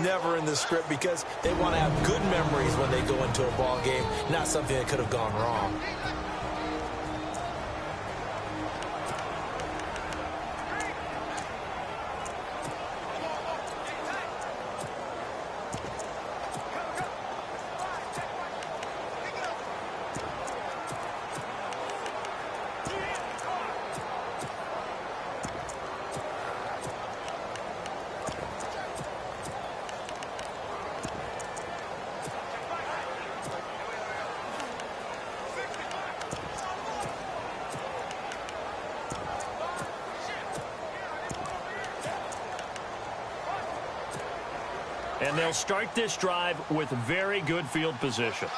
never in the script because they want to have good memories when they go into a ball game, not something that could have gone wrong. And they'll start this drive with very good field position.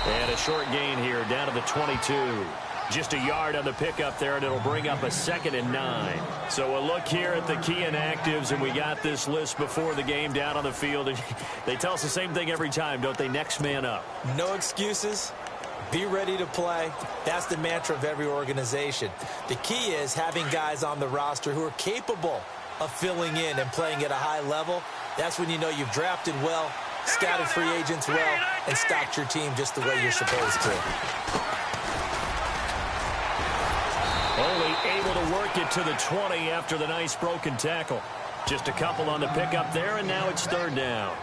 And a short gain here down to the 22. Just a yard on the pickup there, and it'll bring up a 2nd and 9. So a look here at the key inactives, and we got this list before the game down on the field. And they tell us the same thing every time, don't they? Next man up. No excuses. Be ready to play. That's the mantra of every organization. The key is having guys on the roster who are capable of filling in and playing at a high level. That's when you know you've drafted well, scouted free agents well, and stocked your team just the way you're supposed to. Only able to work it to the 20 after the nice broken tackle. Just a couple on the pickup there, and now it's 3rd down.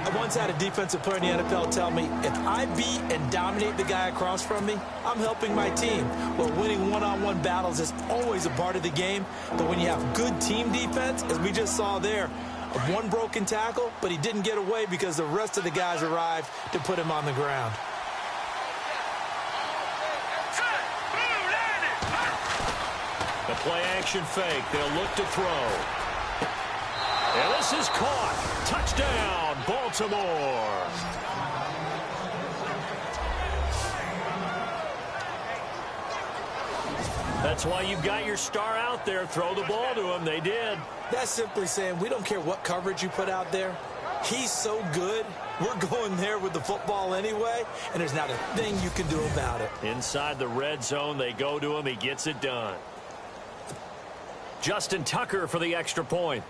I once had a defensive player in the NFL tell me, if I beat and dominate the guy across from me, I'm helping my team. Well, winning one-on-one battles is always a part of the game, but when you have good team defense, as we just saw there, one broken tackle, but he didn't get away because the rest of the guys arrived to put him on the ground. The play-action fake. They'll look to throw. And this is caught. Touchdown, Baltimore. That's why you've got your star out there. Throw the ball to him. They did. That's simply saying we don't care what coverage you put out there. He's so good. We're going there with the football anyway, and there's not a thing you can do about it. Inside the red zone, they go to him. He gets it done. Justin Tucker for the extra point.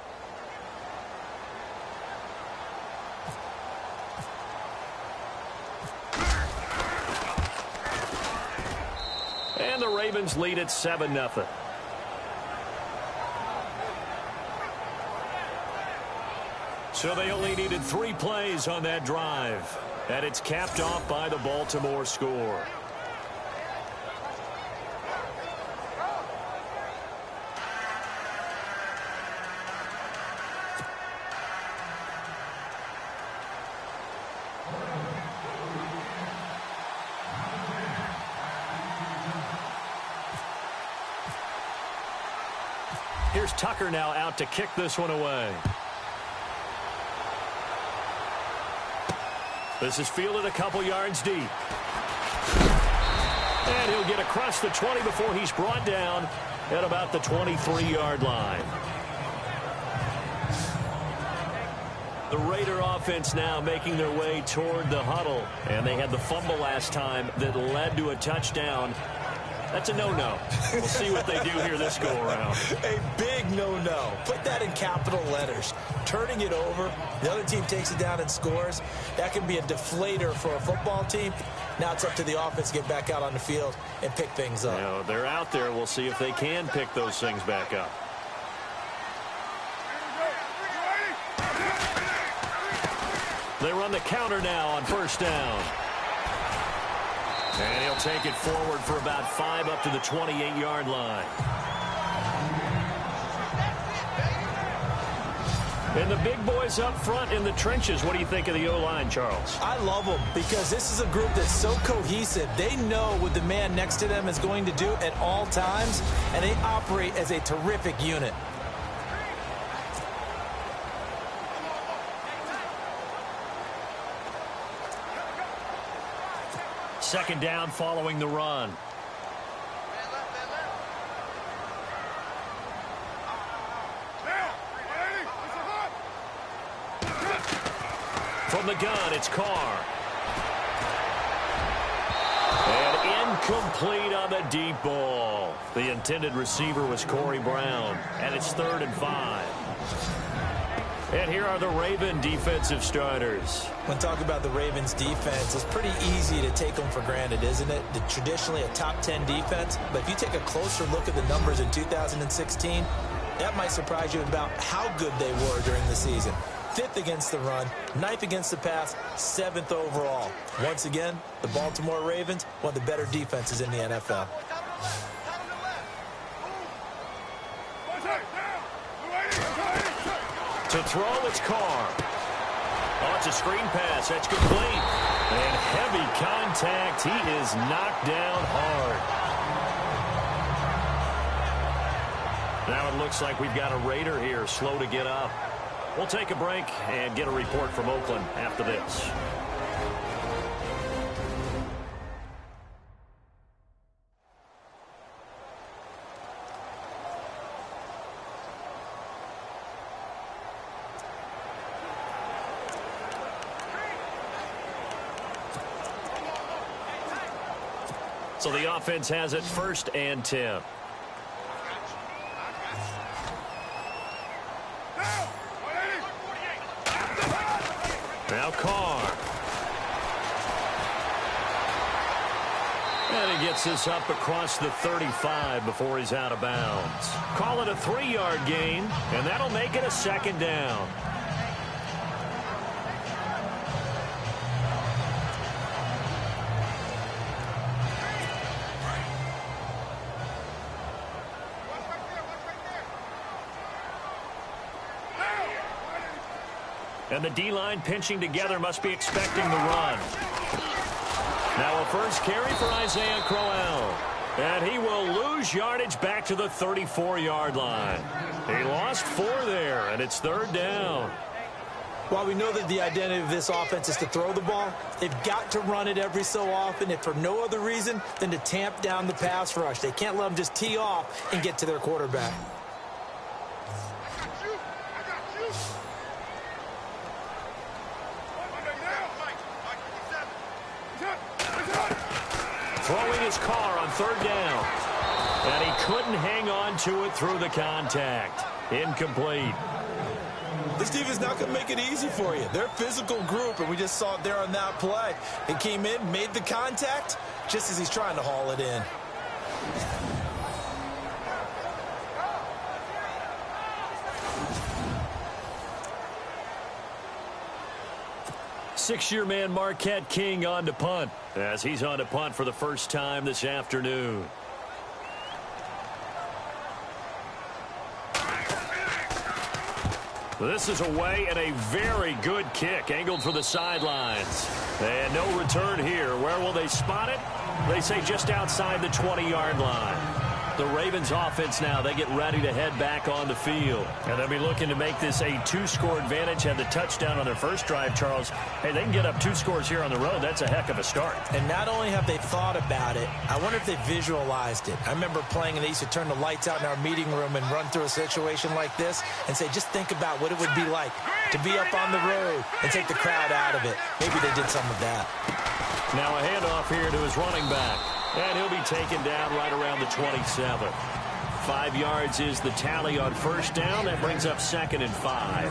And the Ravens lead at 7-0. So they only needed 3 plays on that drive. And it's capped off by the Baltimore score. Here's Tucker now out to kick this one away. This is fielded a couple yards deep. And he'll get across the 20 before he's brought down at about the 23-yard line. The Raider offense now making their way toward the huddle. And they had the fumble last time that led to a touchdown. That's a no-no. We'll see what they do here this go-around. A big no-no. Put that in capital letters. Turning it over, the other team takes it down and scores. That can be a deflator for a football team. Now it's up to the offense to get back out on the field and pick things up. You know, they're out there. We'll see if they can pick those things back up. They run the counter now on 1st down. And he'll take it forward for about 5 up to the 28-yard line. And the big boys up front in the trenches. What do you think of the O-line, Charles? I love them because this is a group that's so cohesive. They know what the man next to them is going to do at all times, and they operate as a terrific unit. Second down following the run. From the gun, it's Carr. Incomplete on the deep ball. The intended receiver was Corey Brown, and it's 3rd and 5. And here are the Raven defensive starters. When talking about the Ravens defense, it's pretty easy to take them for granted, isn't it? Traditionally a top 10 defense, but if you take a closer look at the numbers in 2016, that might surprise you about how good they were during the season. 5th against the run, 9th against the pass, 7th overall. Once again, the Baltimore Ravens, one of the better defenses in the NFL. To throw, it's Carr. Oh, it's a screen pass. That's complete. And heavy contact. He is knocked down hard. Now it looks like we've got a Raider here, slow to get up. We'll take a break and get a report from Oakland after this. So the offense has it 1st and 10. Now Carr. And he gets this up across the 35 before he's out of bounds. Call it a 3-yard gain, and that'll make it a 2nd down. And the D-line pinching together must be expecting the run. Now a first carry for Isaiah Crowell. And he will lose yardage back to the 34-yard line. He lost 4 there, and it's 3rd down. While we know that the identity of this offense is to throw the ball, they've got to run it every so often, if for no other reason than to tamp down the pass rush. They can't let them just tee off and get to their quarterback. Throwing his Carr on 3rd down. And he couldn't hang on to it through the contact. Incomplete. This defense is not going to make it easy for you. They're a physical group, and we just saw it there on that play. He came in, made the contact, just as he's trying to haul it in. Six-year man Marquette King on to punt, as he's on to punt for the first time this afternoon. This is away and a very good kick, angled for the sidelines. And no return here. Where will they spot it? They say just outside the 20-yard line. The Ravens offense now, they get ready to head back on the field. And they'll be looking to make this a 2-score advantage. Had the touchdown on their first drive, Charles. Hey, they can get up 2 scores here on the road. That's a heck of a start. And not only have they thought about it, I wonder if they visualized it. I remember playing and they used to turn the lights out in our meeting room and run through a situation like this and say, just think about what it would be like to be up on the road and take the crowd out of it. Maybe they did some of that. Now a handoff here to his running back. And he'll be taken down right around the 27. 5 yards is the tally on first down. That brings up 2nd and 5.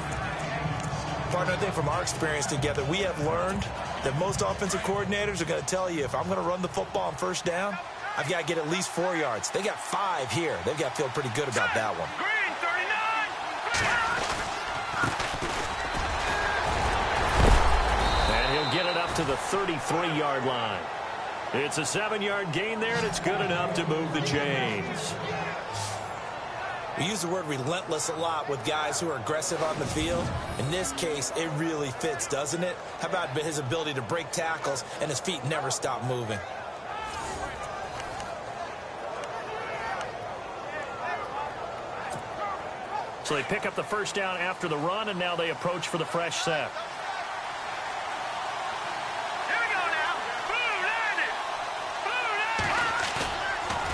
Partner, I think from our experience together, we have learned that most offensive coordinators are going to tell you, if I'm going to run the football on first down, I've got to get at least 4 yards. They got 5 here. They've got to feel pretty good about that one. Green, 39. And he'll get it up to the 33-yard line. It's a 7-yard gain there, and it's good enough to move the chains. We use the word relentless a lot with guys who are aggressive on the field. In this case, it really fits, doesn't it? How about his ability to break tackles and his feet never stop moving? So they pick up the first down after the run, and now they approach for the fresh set.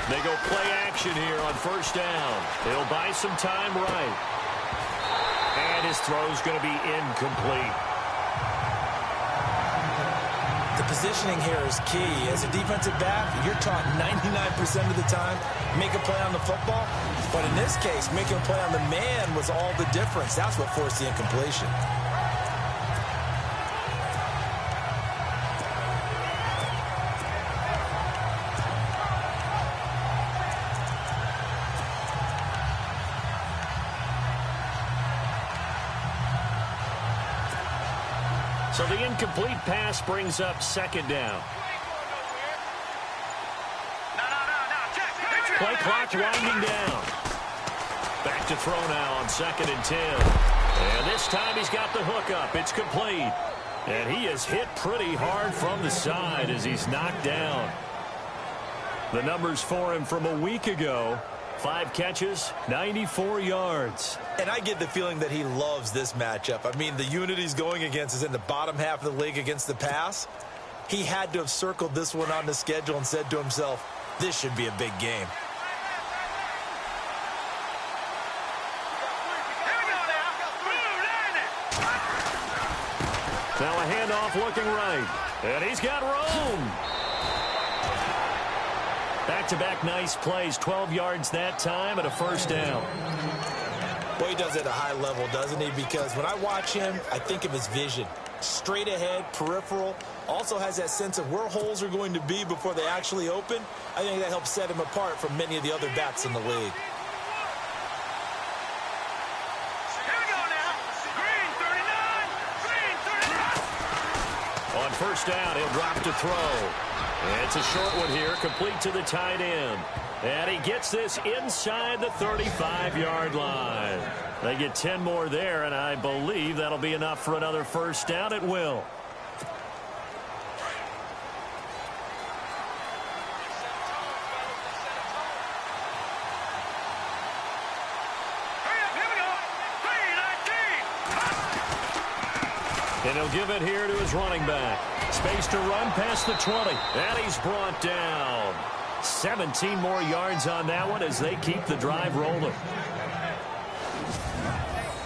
They go play action here on first down. They'll buy some time right. And his throw's going to be incomplete. The positioning here is key. As a defensive back, you're taught 99% of the time, make a play on the football. But in this case, making a play on the man was all the difference. That's what forced the incompletion. So the incomplete pass brings up second down. Play clock winding down. Back to throw now on 2nd and 10. And this time he's got the hook up. It's complete. And he is hit pretty hard from the side as he's knocked down. The numbers for him from a week ago. 5 catches, 94 yards. And I get the feeling that he loves this matchup. I mean, the unit he's going against is in the bottom half of the league against the pass. He had to have circled this one on the schedule and said to himself, this should be a big game. Now a handoff looking right. And he's got room. Back-to-back nice plays, 12 yards that time and a first down. Well, he does it at a high level, doesn't he? Because when I watch him, I think of his vision. Straight ahead, peripheral. Also has that sense of where holes are going to be before they actually open. I think that helps set him apart from many of the other backs in the league. On first down, he'll drop to throw. It's a short one here, complete to the tight end. And he gets this inside the 35-yard line. They get 10 more there, and I believe that'll be enough for another first down. It will. And he'll give it here to his running back. Space to run past the 20. And he's brought down. 17 more yards on that one as they keep the drive rolling.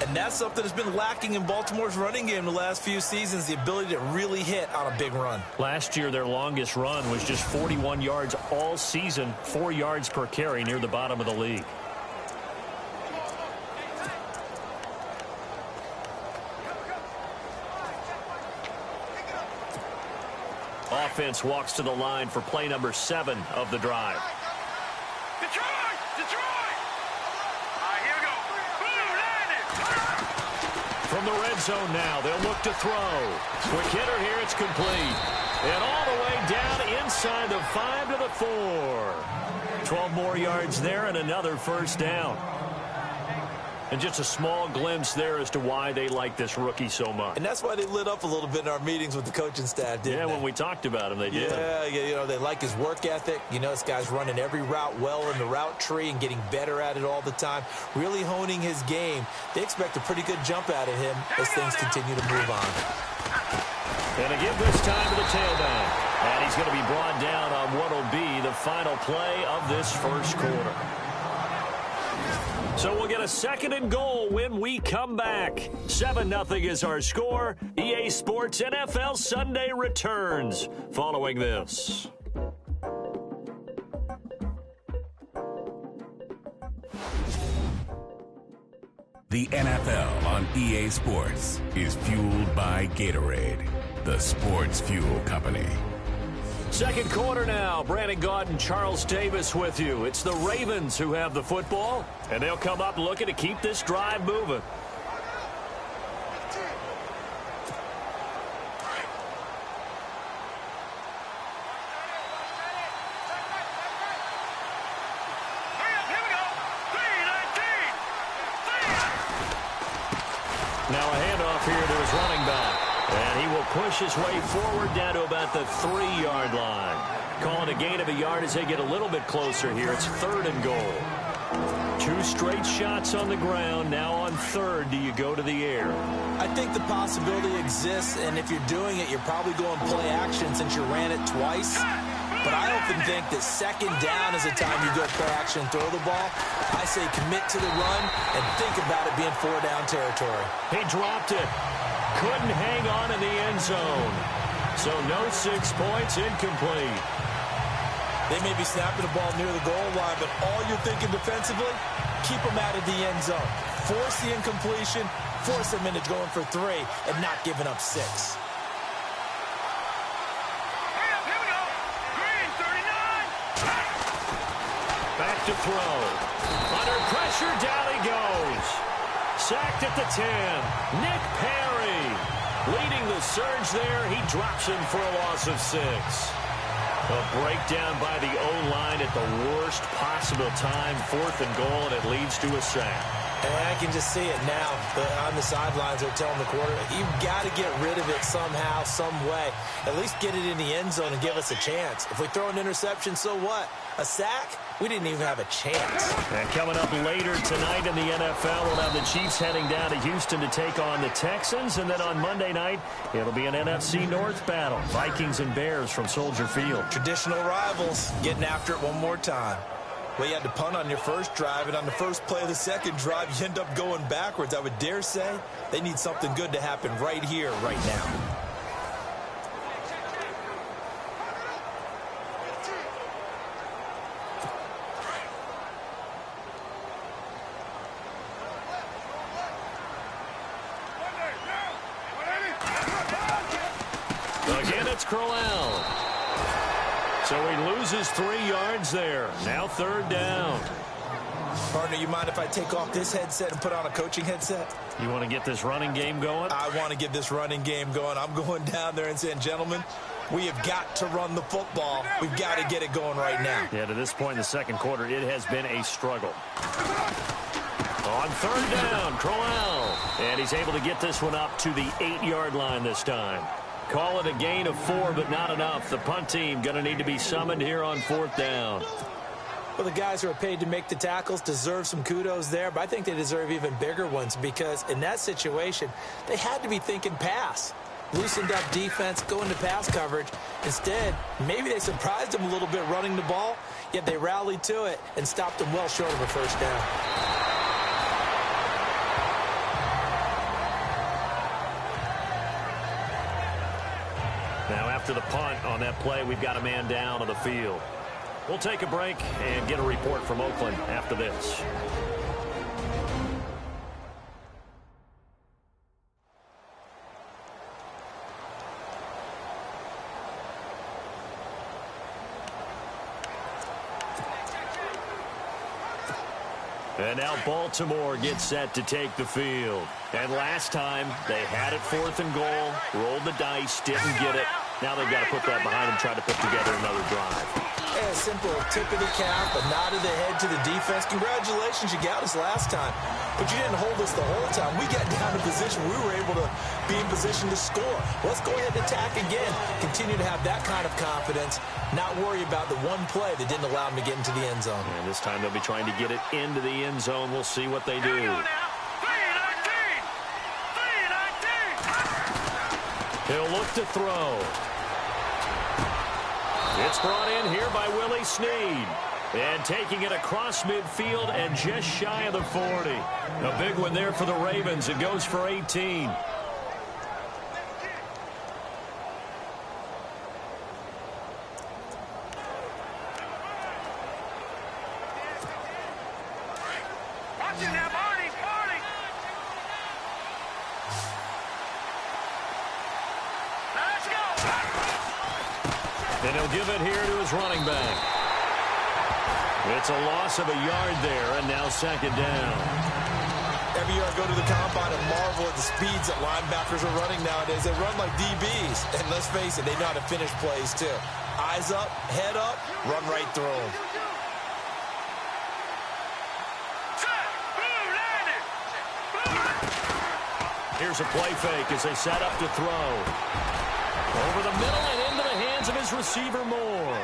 And that's something that's been lacking in Baltimore's running game the last few seasons, the ability to really hit on a big run. Last year, their longest run was just 41 yards all season, 4 yards per carry near the bottom of the league. Offense walks to the line for play number 7 of the drive. Detroit! Detroit! All right, here we go. Boom, From the red zone now, they'll look to throw. Quick hitter here, it's complete. And all the way down inside the 5 to the 4. 12 more yards there and another first down. And just a small glimpse there as to why they like this rookie so much. And that's why they lit up a little bit in our meetings with the coaching staff, didn't they? Yeah, when we talked about him, they did. Yeah, you know, they like his work ethic. You know, this guy's running every route well in the route tree and getting better at it all the time, really honing his game. They expect a pretty good jump out of him as things continue to move on. And a give this time to the tailback. And he's going to be brought down on what will be the final play of this first quarter. So we'll get a 2nd and goal when we come back. 7-0 is our score. EA Sports NFL Sunday returns following this. The NFL on EA Sports is fueled by Gatorade, the sports fuel company. Second quarter now. Brandon Gaudin and Charles Davis with you. It's the Ravens who have the football, and they'll come up looking to keep this drive moving. Now a handoff here to his running back. And he will push his way forward down to about the 3-yard line. Calling a gain of a yard as they get a little bit closer here. It's 3rd and goal. 2 straight shots on the ground. Now on 3rd, do you go to the air? I think the possibility exists, and if you're doing it, you're probably going play action since you ran it twice. But I often think that 2nd down is the time you go play action and throw the ball. I say commit to the run and think about it being 4-down territory. He dropped it. Couldn't hang on in the end zone. So no 6 points, incomplete. They may be snapping the ball near the goal line, but all you're thinking defensively, keep them out of the end zone. Force the incompletion, force them into going for 3, and not giving up 6. Here we go. Green, 39. Back to throw. Under pressure, down he goes. Sacked at the 10. Nick Perry leading the surge there. He drops him for a loss of 6. A breakdown by the O-line at the worst possible time. 4th and goal, and it leads to a sack. And I can just see it now. On the sidelines, they're telling the quarterback, you've got to get rid of it somehow, some way. At least get it in the end zone and give us a chance. If we throw an interception, so what? A sack? We didn't even have a chance. And coming up later tonight in the NFL, we'll have the Chiefs heading down to Houston to take on the Texans. And then on Monday night, it'll be an NFC North battle. Vikings and Bears from Soldier Field. Traditional rivals getting after it one more time. Well, you had to punt on your first drive, and on the first play of the second drive, you end up going backwards. I would dare say they need something good to happen right here, right now. Again, it's Crowell. So he loses 3 yards there. Now 3rd down. Partner, you mind if I take off this headset and put on a coaching headset? You want to get this running game going? I want to get this running game going. I'm going down there and saying, gentlemen, we have got to run the football. We've got to get it going right now. Yeah, to this point in the second quarter, it has been a struggle. On 3rd down, Crowell. And he's able to get this one up to the 8-yard line this time. Call it a gain of 4, but not enough. The punt team going to need to be summoned here on 4th down. Well, the guys who are paid to make the tackles deserve some kudos there, but I think they deserve even bigger ones because in that situation, they had to be thinking pass. Loosened up defense, going to pass coverage. Instead, maybe they surprised them a little bit running the ball, yet they rallied to it and stopped them well short of a 1st down. Now after the punt on that play, we've got a man down on the field. We'll take a break and get a report from Oakland after this. And now Baltimore gets set to take the field. And last time, they had it 4th and goal, rolled the dice, didn't get it. Now they've got to put that behind them, try to put together another drive. Yeah, a simple tip of the cap, a nod of the head to the defense. Congratulations, you got us last time. But you didn't hold us the whole time. We got down to position. We were able to be in position to score. Let's go ahead and attack again. Continue to have that kind of confidence. Not worry about the one play that didn't allow them to get into the end zone. And this time they'll be trying to get it into the end zone. We'll see what they do. He'll look to throw. It's brought in here by Willie Snead. And taking it across midfield and just shy of the 40. A big one there for the Ravens. It goes for 18. And he'll give it here to his running back. It's a loss of a yard there, and now 2nd down. Every year I go to the combine and marvel at the speeds that linebackers are running nowadays. They run like DBs. And let's face it, they know how to finish plays too. Eyes up, head up, run right through them. Here's a play fake as they set up to throw. Over the middle and into the hands of his receiver, Moore.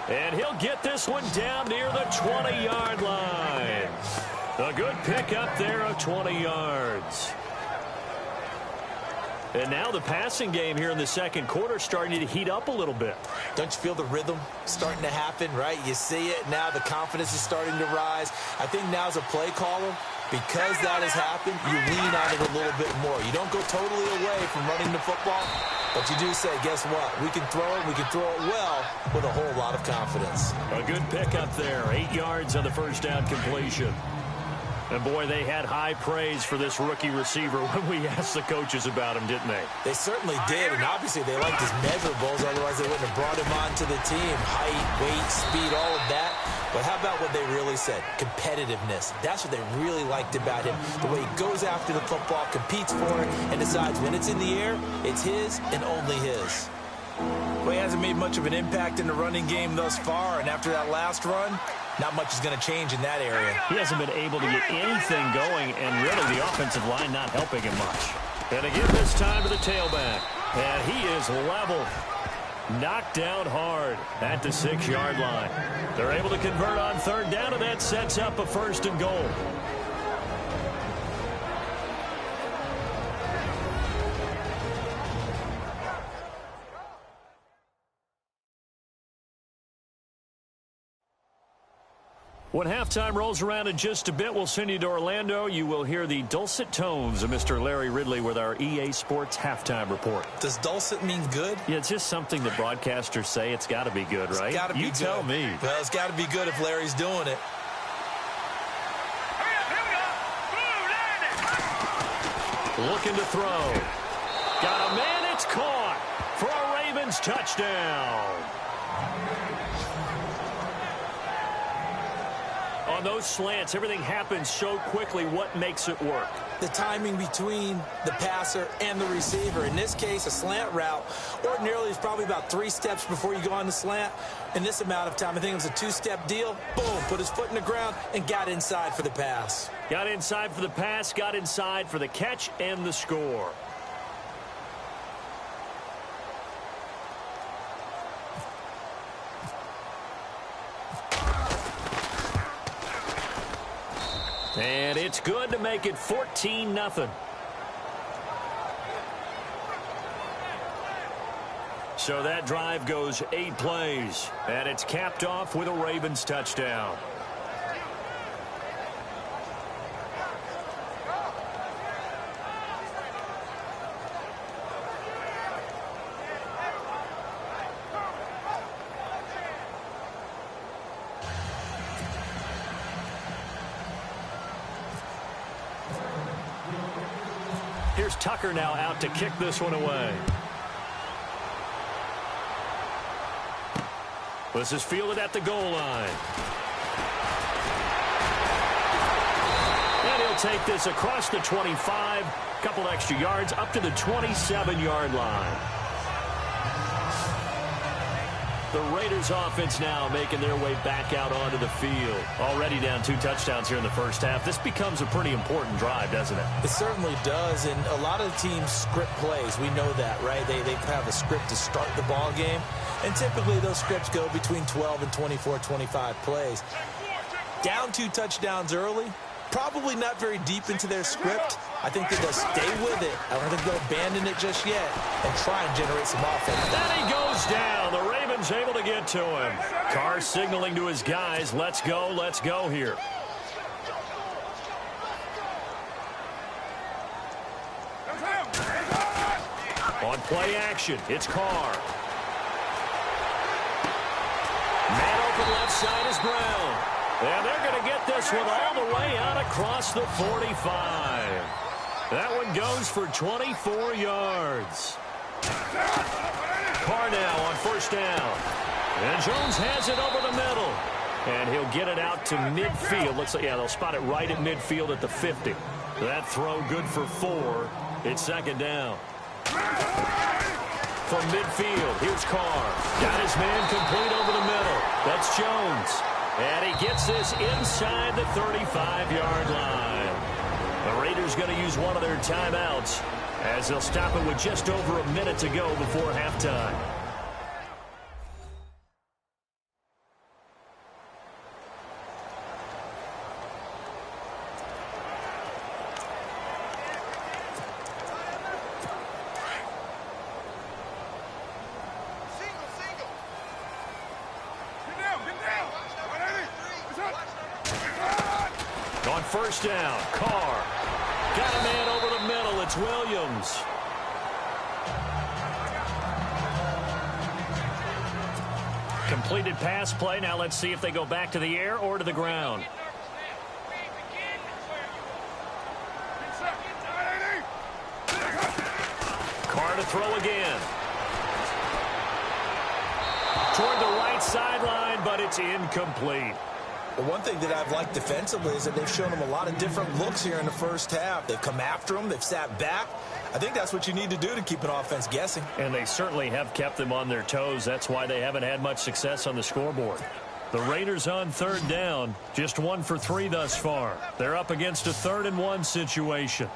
And he'll get this one down near the 20-yard line. A good pickup there of 20 yards. And now the passing game here in the second quarter starting to heat up a little bit. Don't you feel the rhythm starting to happen, right? You see it now. The confidence is starting to rise. I think now as a play caller, because that has happened, you lean on it a little bit more. You don't go totally away from running the football, But you do say, guess what? We can throw it. We can throw it well with a whole lot of confidence. A good pickup there. 8 yards on the first down completion. And, boy, they had high praise for this rookie receiver when we asked the coaches about him, didn't they? They certainly did, and obviously they liked his measurables. Otherwise, they wouldn't have brought him onto the team. Height, weight, speed, all of that. But how about what they really said? Competitiveness. That's what they really liked about him. The way he goes after the football, competes for it, and decides when it's in the air, it's his and only his. Well, he hasn't made much of an impact in the running game thus far, and after that last run, not much is going to change in that area. He hasn't been able to get anything going, and really the offensive line not helping him much. And again this time to the tailback. And he is level. Knocked down hard at the 6-yard line. They're able to convert on third down, and that sets up a 1st and goal. When halftime rolls around in just a bit, we'll send you to Orlando. You will hear the dulcet tones of Mr. Larry Ridley with our EA Sports halftime report. Does dulcet mean good? Yeah, it's just something that broadcasters say. It's got to be good, right? It's got to be good. You tell me. Well, it's got to be good if Larry's doing it. Looking to throw. Got a man. It's caught for a Ravens touchdown. On those slants, everything happens so quickly. What makes it work? The timing between the passer and the receiver. In this case, a slant route ordinarily is probably about 3 steps before you go on the slant. In this amount of time, I think it was a 2-step deal. Boom, put his foot in the ground and got inside for the pass. Got inside for the pass, got inside for the catch and the score. And it's good to make it 14-0. So that drive goes 8 plays, and it's capped off with a Ravens touchdown. Here's Tucker now out to kick this one away. This is fielded at the goal line. And he'll take this across the 25, a couple extra yards, up to the 27-yard line. The Raiders offense now making their way back out onto the field. Already down 2 touchdowns here in the first half. This becomes a pretty important drive, doesn't it? It certainly does, and a lot of the teams script plays. We know that, right? They have a script to start the ball game, and typically those scripts go between 12 and 24, 25 plays. Down 2 touchdowns early, probably not very deep into their script. I think that they'll stay with it. I don't think they'll abandon it just yet and try and generate some offense. Then he goes down. The Ravens able to get to him. Carr signaling to his guys, let's go here. On play action, it's Carr. Man open left side is Brown. And they're going to get this one all the way out across the 45. That one goes for 24 yards. Carr now on first down. And Jones has it over the middle. And he'll get it out to midfield. Looks like, yeah, they'll spot it right at midfield at the 50. That throw good for 4. It's second down. From midfield, here's Carr. Got his man complete over the middle. That's Jones. And he gets this inside the 35-yard line. The Raiders going to use one of their timeouts as they'll stop it with just over a minute to go before halftime. On first down, Carr. Got a man over the middle. It's Williams. completed pass play. Now let's see if they go back to the air or to the ground. Carr to throw again. Toward the right sideline, but it's incomplete. The one thing that I've liked defensively is that they've shown them a lot of different looks here in the first half. They've come after them. They've sat back. I think that's what you need to do to keep an offense guessing. And they certainly have kept them on their toes. That's why they haven't had much success on the scoreboard. The Raiders on third down, just 1 for 3 thus far. They're up against a 3rd and 1 situation.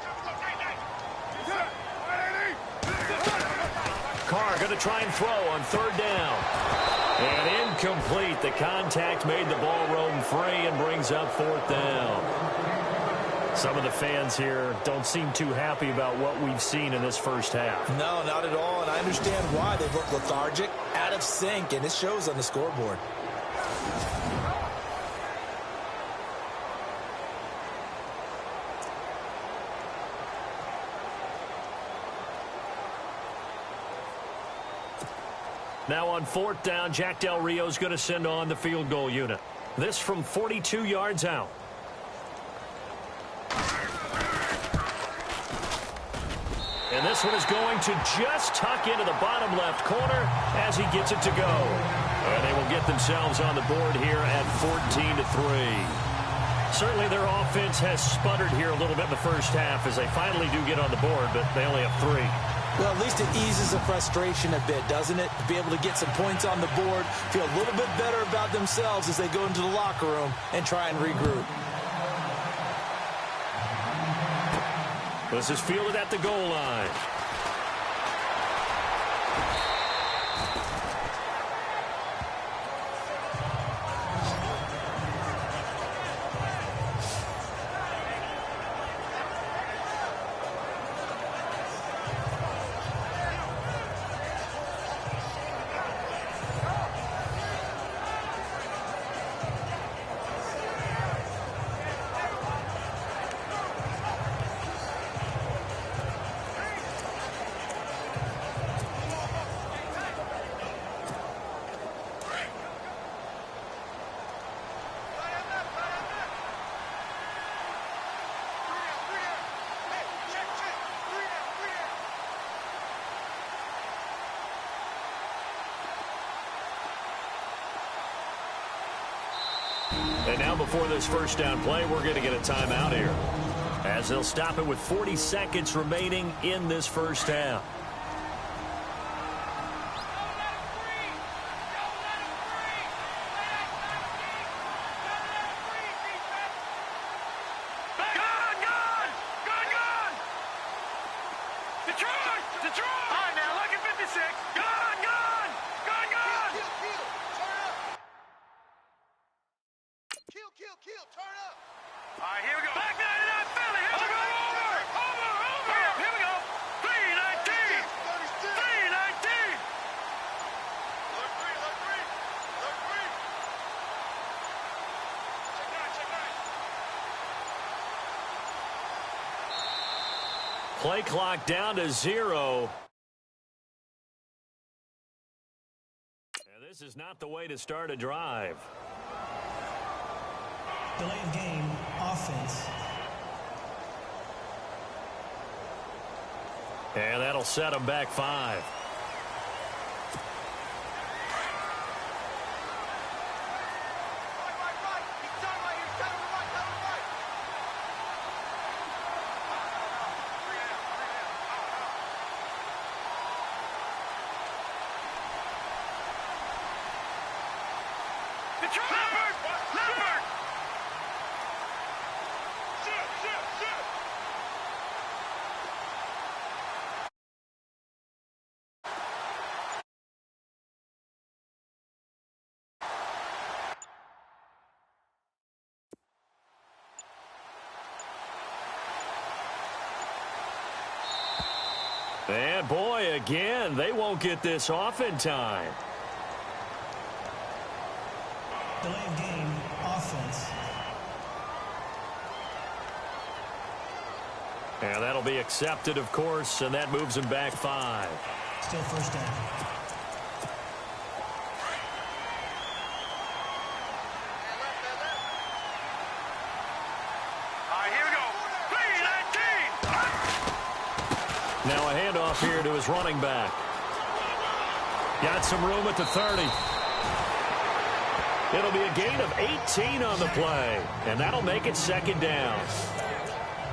Carr going to try and throw on 3rd down. And incomplete. The contact made the ball roam free and brings up 4th down. Some of the fans here don't seem too happy about what we've seen in this first half. No, not at all, and I understand why. They've looked lethargic, out of sync, and it shows on the scoreboard. Now on 4th down, Jack Del Rio's going to send on the field goal unit. This from 42 yards out. And this one is going to just tuck into the bottom left corner as he gets it to go. And they will get themselves on the board here at 14-3. Certainly their offense has sputtered here a little bit in the first half as they finally do get on the board, but they only have 3. Well, at least it eases the frustration a bit, doesn't it? To be able to get some points on the board, feel a little bit better about themselves as they go into the locker room and try and regroup. This is fielded at the goal line. And now before this first down play, we're going to get a timeout here, as they'll stop it with 40 seconds remaining in this first half. Play clock down to 0. And this is not the way to start a drive. Delay of game, offense. And that'll set them back 5. And boy, again, they won't get this off in time. Delay of game, offense. And that'll be accepted, of course, and that moves them back 5. Still first down. Now a handoff here to his running back. Got some room at the 30. It'll be a gain of 18 on the play, and that'll make it second down.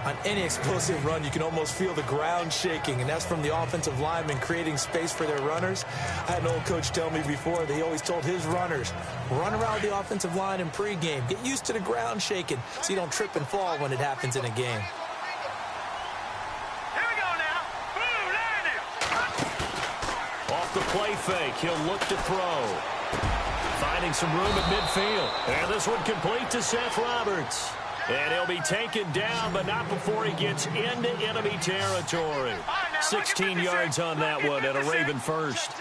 On any explosive run, you can almost feel the ground shaking, and that's from the offensive linemen creating space for their runners. I had an old coach tell me before that he always told his runners, run around the offensive line in pregame. Get used to the ground shaking so you don't trip and fall when it happens in a game. Here we go now. Blue, land it. Off the play fake, he'll look to throw. Finding some room at midfield. And this one complete to Seth Roberts. And he'll be taken down, but not before he gets into enemy territory. 16 yards on that one and a Raven first.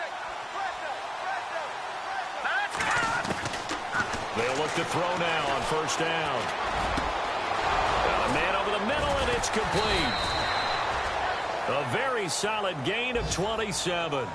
They'll look to throw now on first down. Got a man over the middle, and it's complete. A very solid gain of 27.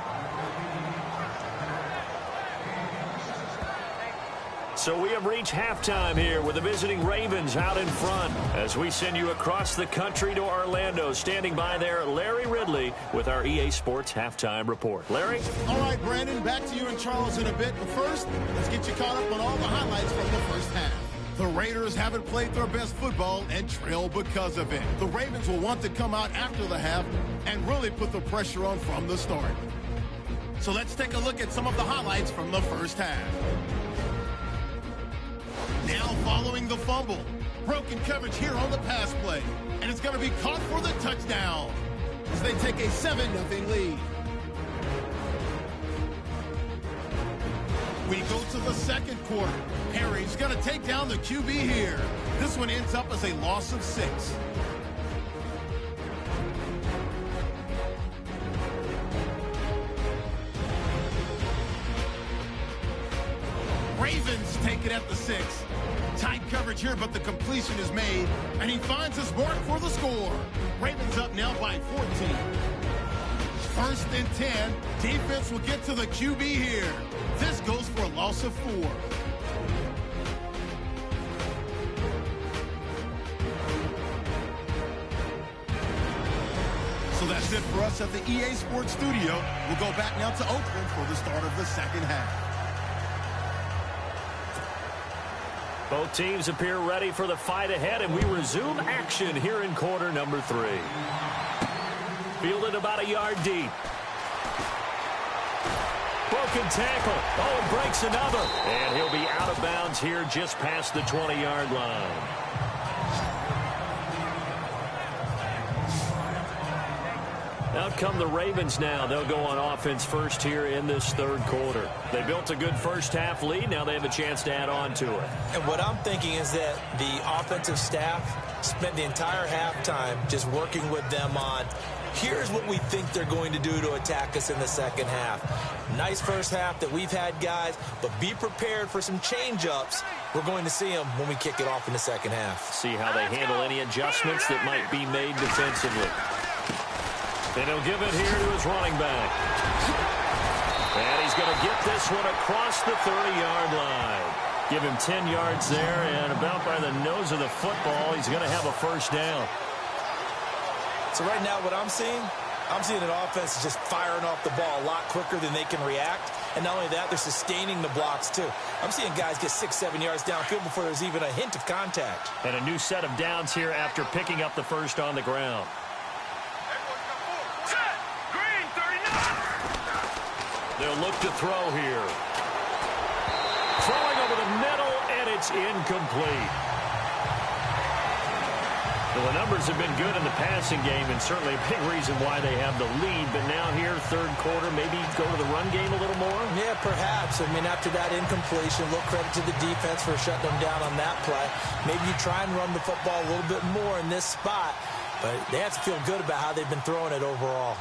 So we have reached halftime here with the visiting Ravens out in front as we send you across the country to Orlando. Standing by there, Larry Ridley with our EA Sports Halftime Report. Larry? All right, Brandon, back to you and Charles in a bit. But first, let's get you caught up on all the highlights from the first half. The Raiders haven't played their best football and trail because of it. The Ravens will want to come out after the half and really put the pressure on from the start. So let's take a look at some of the highlights from the first half. Now following the fumble. Broken coverage here on the pass play. And it's going to be caught for the touchdown as they take a 7-0 lead. We go to the second quarter. Harry's going to take down the QB here. This one ends up as a loss of 6. Ravens take it at the 6. Tight coverage here, but the completion is made, and he finds his mark for the score. Ravens up now by 14. First and 10. Defense will get to the QB here. This goes for a loss of 4. So that's it for us at the EA Sports Studio. We'll go back now to Oakland for the start of the second half. Both teams appear ready for the fight ahead, and we resume action here in quarter number 3. Fielded about a yard deep. Broken tackle. Oh, breaks another. And he'll be out of bounds here just past the 20-yard line. Out come the Ravens now. They'll go on offense first here in this third quarter. They built a good first half lead. Now they have a chance to add on to it. And what I'm thinking is that the offensive staff spent the entire halftime just working with them on, here's what we think they're going to do to attack us in the second half. Nice first half that we've had, guys, but be prepared for some change-ups. We're going to see them when we kick it off in the second half. See how they handle any adjustments that might be made defensively. And he'll give it here to his running back. And he's going to get this one across the 30-yard line. Give him 10 yards there, and about by the nose of the football, he's going to have a first down. So right now what I'm seeing an offense just firing off the ball a lot quicker than they can react. And not only that, they're sustaining the blocks, too. I'm seeing guys get 6-7 yards downfield before there's even a hint of contact. And a new set of downs here after picking up the first on the ground. They'll look to throw here. Throwing over the middle, and it's incomplete. Well, the numbers have been good in the passing game, and certainly a big reason why they have the lead. But now here, third quarter, maybe go to the run game a little more? Yeah, perhaps. I mean, after that incompletion, a little credit to the defense for shutting them down on that play. Maybe you try and run the football a little bit more in this spot, but they have to feel good about how they've been throwing it overall.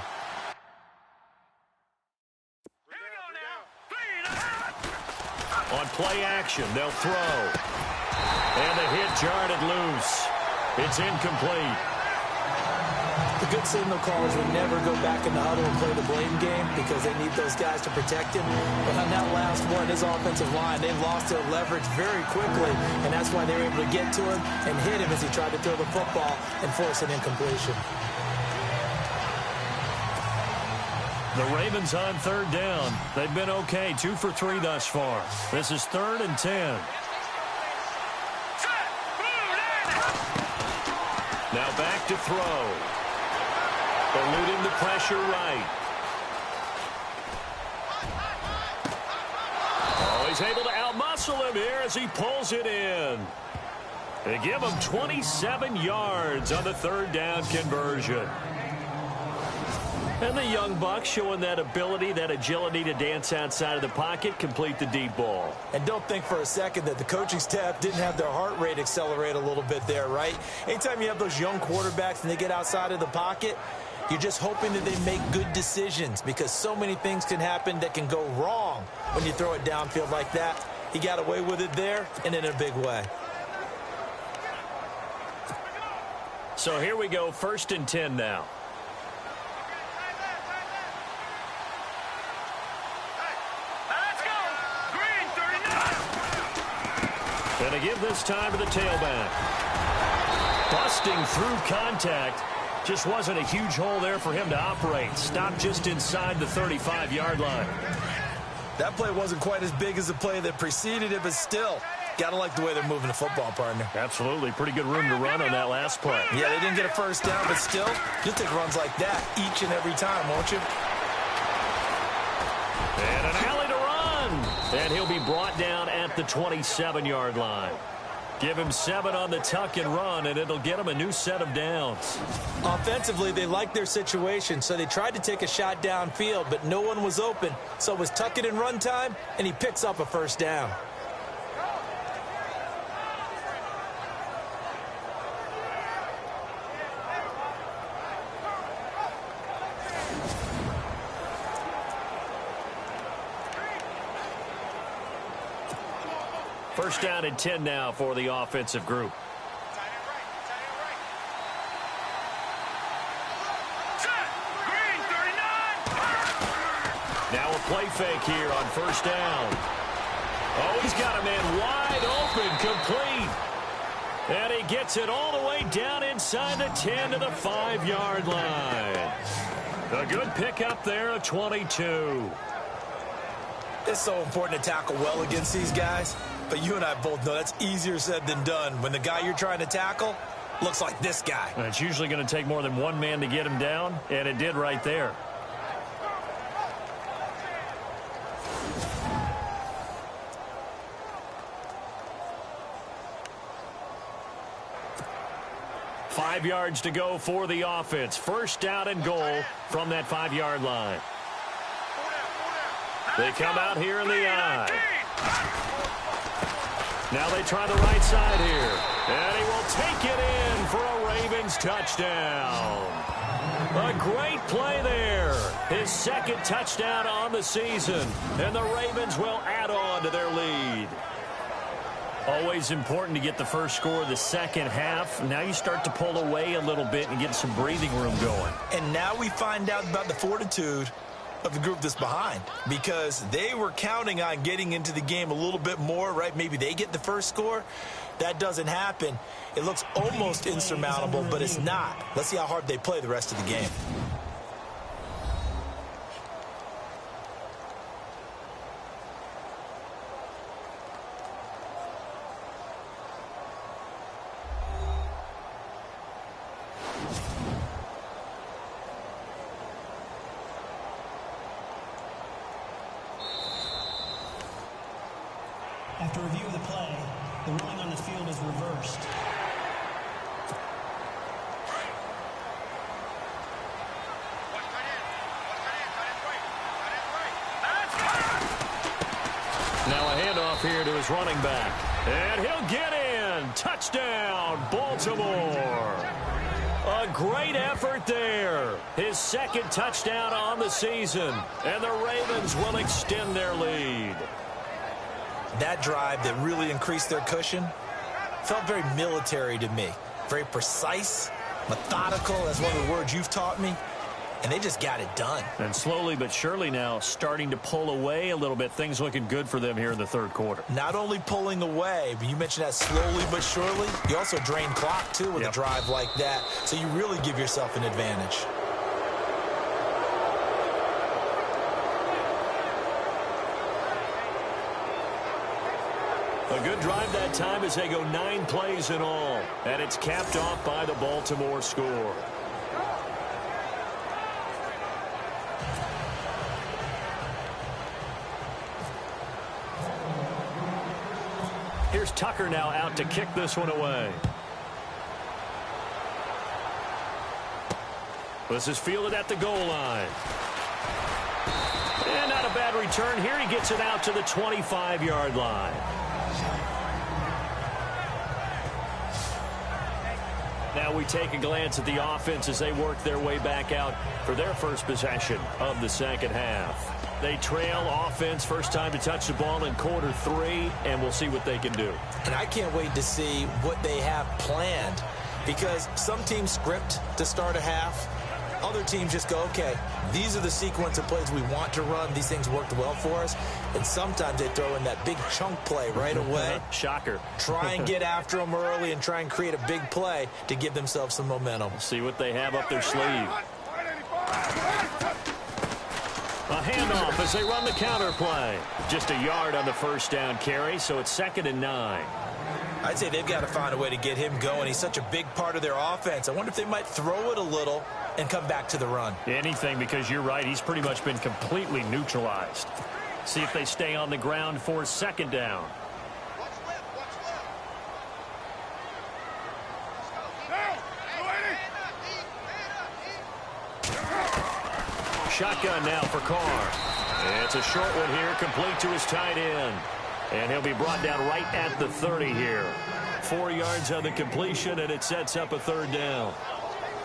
On play action, they'll throw. And the hit jarred it loose. It's incomplete. The good signal callers would never go back in the huddle and play the blame game because they need those guys to protect him. But on that last one, his offensive line, they've lost their leverage very quickly, and that's why they were able to get to him and hit him as he tried to throw the football and force an incompletion. The Ravens on third down. They've been okay, 2 for 3 thus far. This is 3rd and 10. Now back to throw. Eluding the pressure right. Oh, he's able to outmuscle him here as he pulls it in. They give him 27 yards on the 3rd down conversion. And the young buck showing that ability, that agility to dance outside of the pocket, complete the deep ball. And don't think for a second that the coaching staff didn't have their heart rate accelerate a little bit there, right? Anytime you have those young quarterbacks and they get outside of the pocket, you're just hoping that they make good decisions because so many things can happen that can go wrong when you throw it downfield like that. He got away with it there and in a big way. So here we go, 1st and 10 now. And to give this time to the tailback. Busting through contact. Just wasn't a huge hole there for him to operate. Stopped just inside the 35-yard line. That play wasn't quite as big as the play that preceded it, but still, got to like the way they're moving the football, partner. Absolutely. Pretty good room to run on that last play. Yeah, they didn't get a first down, but still, you'll take runs like that each and every time, won't you? And an alley to run. And he'll be brought down at the 27-yard line. Give him 7 on the tuck and run, and it'll get him a new set of downs. Offensively, they liked their situation, so they tried to take a shot downfield, but no one was open. So it was tuck it and run time, and he picks up a first down. First down and 10 now for the offensive group. Now a play fake here on first down. Oh, he's got a man wide open, complete. And he gets it all the way down inside the 10 to the 5-yard line. A good pickup there, a 22. It's so important to tackle well against these guys. But you and I both know that's easier said than done when the guy you're trying to tackle looks like this guy. And it's usually going to take more than one man to get him down, and it did right there. Five yards to go for the offense. First down and goal from that 5-yard line. They come out here in the eye. Now they try the right side here. And he will take it in for a Ravens touchdown. A great play there. His 2nd touchdown on the season. And the Ravens will add on to their lead. Always important to get the first score of the second half. Now you start to pull away a little bit and get some breathing room going. And now we find out about the fortitude of the group that's behind, because they were counting on getting into the game a little bit more, right? Maybe they get the first score. That doesn't happen. It looks almost insurmountable, but it's not. Let's see how hard they play the rest of the game. After review of the play, the ruling on the field is reversed. Now a handoff here to his running back. And he'll get in. Touchdown, Baltimore. A great effort there. His 2nd touchdown on the season. And the Ravens will extend their lead. That drive that really increased their cushion felt very military to me. Very precise, methodical. That's one of the words you've taught me. And they just got it done. And slowly but surely now starting to pull away a little bit. Things looking good for them here in the 3rd quarter. Not only pulling away, but you mentioned that slowly but surely. You also drain clock, too, with a drive like that. So you really give yourself an advantage. A good drive that time as they go 9 plays in all. And it's capped off by the Baltimore score. Here's Tucker now out to kick this one away. This is fielded at the goal line. And not a bad return here. He gets it out to the 25-yard line. Now we take a glance at the offense as they work their way back out for their first possession of the second half. They trail offense, first time to touch the ball in quarter 3, and we'll see what they can do. And I can't wait to see what they have planned, because some teams script to start a half. Other teams just go, okay, these are the sequence of plays we want to run. These things worked well for us. And sometimes they throw in that big chunk play right away. Shocker. Try and get after them early and try and create a big play to give themselves some momentum. See what they have up their sleeve. A handoff as they run the counter play. Just a yard on the first down carry, so it's 2nd and 9. I'd say they've got to find a way to get him going. He's such a big part of their offense. I wonder if they might throw it a little and come back to the run. Anything, because you're right. He's pretty much been completely neutralized. See if they stay on the ground for 2nd down. Shotgun now for Carr. It's a short one here, complete to his tight end. And he'll be brought down right at the 30 here. 4 yards on the completion, and it sets up a 3rd down.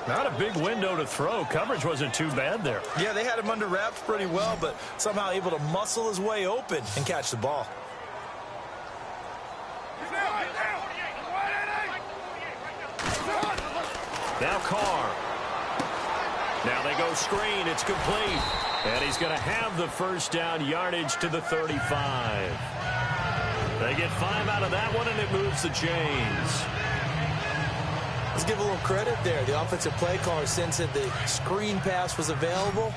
Not a big window to throw. Coverage wasn't too bad there. Yeah, they had him under wraps pretty well, but somehow able to muscle his way open and catch the ball. Now Carr. Now they go screen. It's complete. And he's going to have the first down, yardage to the 35. They get 5 out of that one, and it moves the chains. Let's give a little credit there. The offensive play caller sensed that the screen pass was available.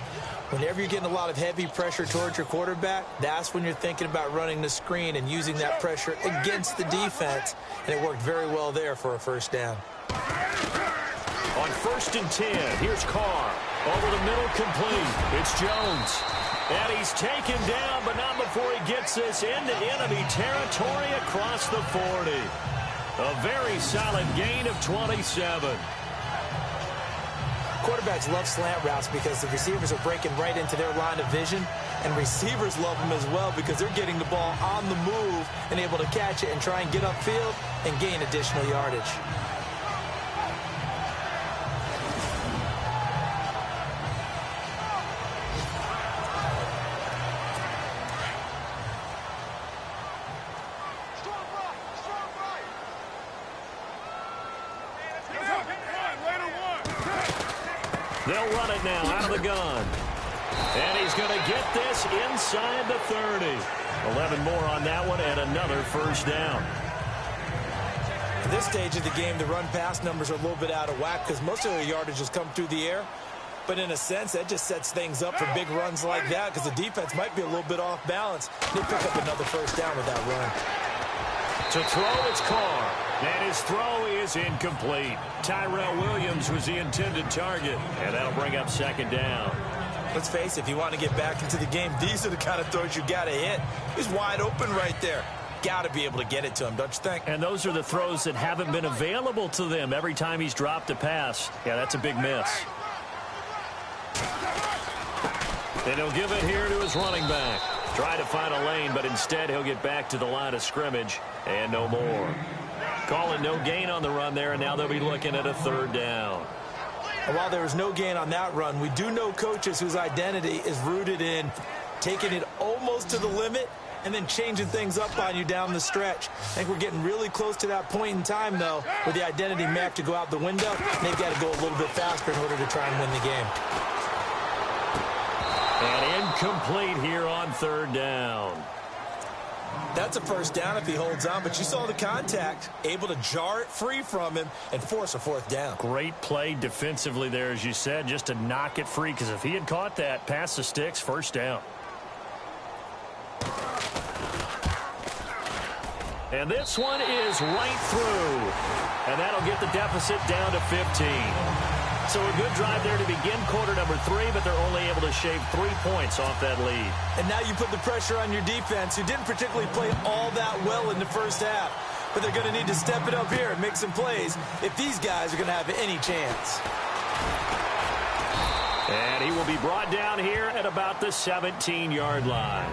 Whenever you're getting a lot of heavy pressure towards your quarterback, that's when you're thinking about running the screen and using that pressure against the defense. And it worked very well there for a first down. On 1st and 10, here's Carr. Over the middle, complete. It's Jones. And he's taken down, but not before he gets this into enemy territory across the 40. A very solid gain of 27. Quarterbacks love slant routes because the receivers are breaking right into their line of vision, and receivers love them as well because they're getting the ball on the move and able to catch it and try and get upfield and gain additional yardage. They'll run it now out of the gun. And he's going to get this inside the 30. 11 more on that one and another first down. At this stage of the game, the run-pass numbers are a little bit out of whack because most of their yardage has come through the air. But in a sense, that just sets things up for big runs like that because the defense might be a little bit off balance. They pick up another first down with that run. To throw, it's Carr. And his throw is incomplete. Tyrell Williams was the intended target. And that'll bring up 2nd down. Let's face it, if you want to get back into the game, these are the kind of throws you got to hit. He's wide open right there. Got to be able to get it to him, don't you think? And those are the throws that haven't been available to them every time he's dropped a pass. Yeah, that's a big miss. And he'll give it here to his running back. Try to find a lane, but instead he'll get back to the line of scrimmage and no more. Calling no gain on the run there, and now they'll be looking at a 3rd down. And while there was no gain on that run, we do know coaches whose identity is rooted in taking it almost to the limit and then changing things up on you down the stretch. I think we're getting really close to that point in time, though, where the identity may have to go out the window, and they've got to go a little bit faster in order to try and win the game. And incomplete here on 3rd down. That's a first down if he holds on, but you saw the contact, able to jar it free from him and force a 4th down. Great play defensively there, as you said, just to knock it free, because if he had caught that, past the sticks, first down. And this one is right through. And that'll get the deficit down to 15. So a good drive there to begin quarter number 3, but they're only able to shave 3 points off that lead. And now you put the pressure on your defense, who didn't particularly play all that well in the first half. But they're going to need to step it up here and make some plays if these guys are going to have any chance. And he will be brought down here at about the 17-yard line.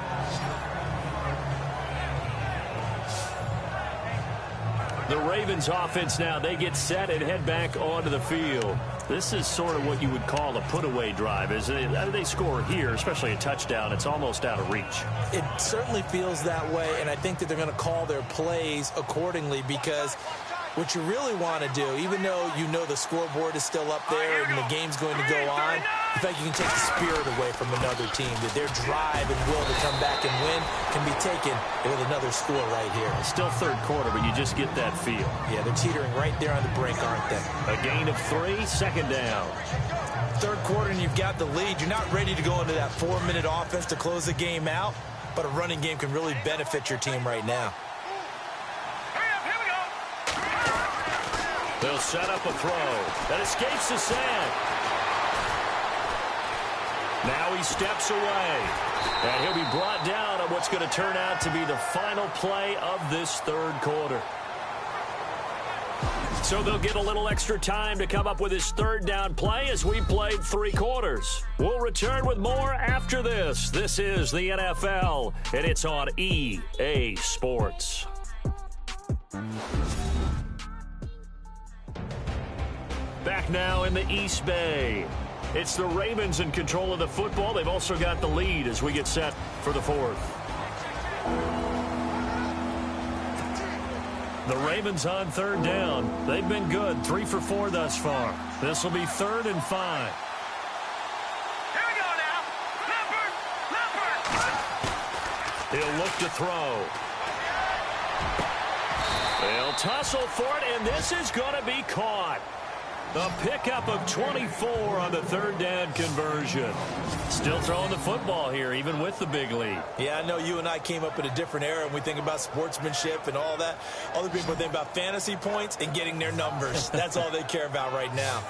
The Ravens offense now, they get set and head back onto the field. This is sort of what you would call a put-away drive. As they score here, especially a touchdown, it's almost out of reach. It certainly feels that way, and I think that they're going to call their plays accordingly, because what you really want to do, even though you know the scoreboard is still up there and the game's going to go on, in fact, you can take the spirit away from another team, that their drive and will to come back and win can be taken with another score right here. It's still third quarter, but you just get that feel. Yeah, they're teetering right there on the brink, aren't they? A gain of 3, second down. Third quarter and you've got the lead. You're not ready to go into that 4-minute offense to close the game out, but a running game can really benefit your team right now. They'll set up a throw that escapes the sack. Now he steps away, and he'll be brought down on what's going to turn out to be the final play of this third quarter. So they'll get a little extra time to come up with his third down play as we played 3 quarters. We'll return with more after this. This is the NFL, and it's on EA Sports. Back now in the East Bay. It's the Ravens in control of the football. They've also got the lead as we get set for the 4th. The Ravens on third down. They've been good, 3 for 4 thus far. This will be 3rd and 5. Here we go now. Leopard. He'll look to throw. They'll tussle for it, and this is going to be caught. The pickup of 24 on the third down conversion. Still throwing the football here, even with the big lead. Yeah, I know you and I came up in a different era, and we think about sportsmanship and all that. Other people think about fantasy points and getting their numbers. That's all they care about right now.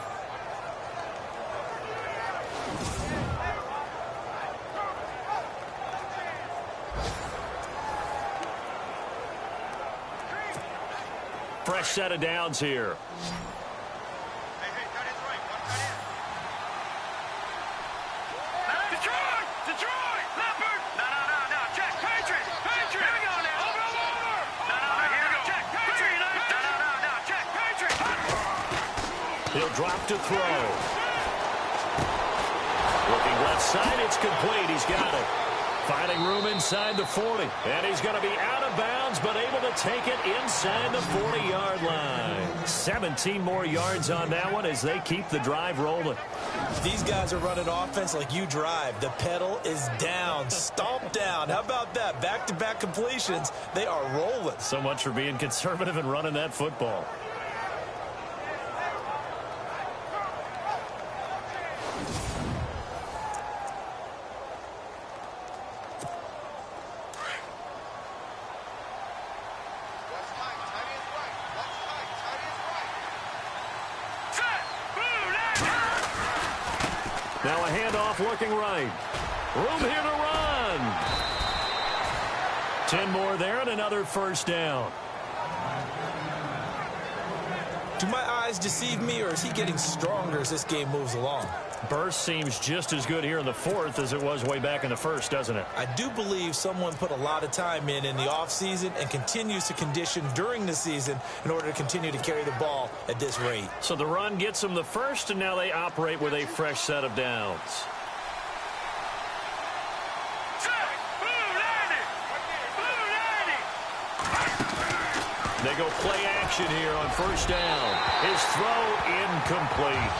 Fresh set of downs here. He'll drop to throw. Looking left side, it's complete. He's got it. Finding room inside the 40. And he's going to be out of bounds, but able to take it inside the 40-yard line. 17 more yards on that one as they keep the drive rolling. These guys are running offense like you drive. The pedal is down, stomp down. How about that? Back-to-back completions. They are rolling. So much for being conservative and running that football. Now a handoff looking right. Room here to run. 10 more there and another first down. Do my eyes deceive me, or is he getting stronger as this game moves along? Burst seems just as good here in the 4th as it was way back in the 1st, doesn't it? I do believe someone put a lot of time in the offseason and continues to condition during the season in order to continue to carry the ball at this rate. So the run gets them the first, and now they operate with a fresh set of downs. They go play action here on first down. His throw incomplete.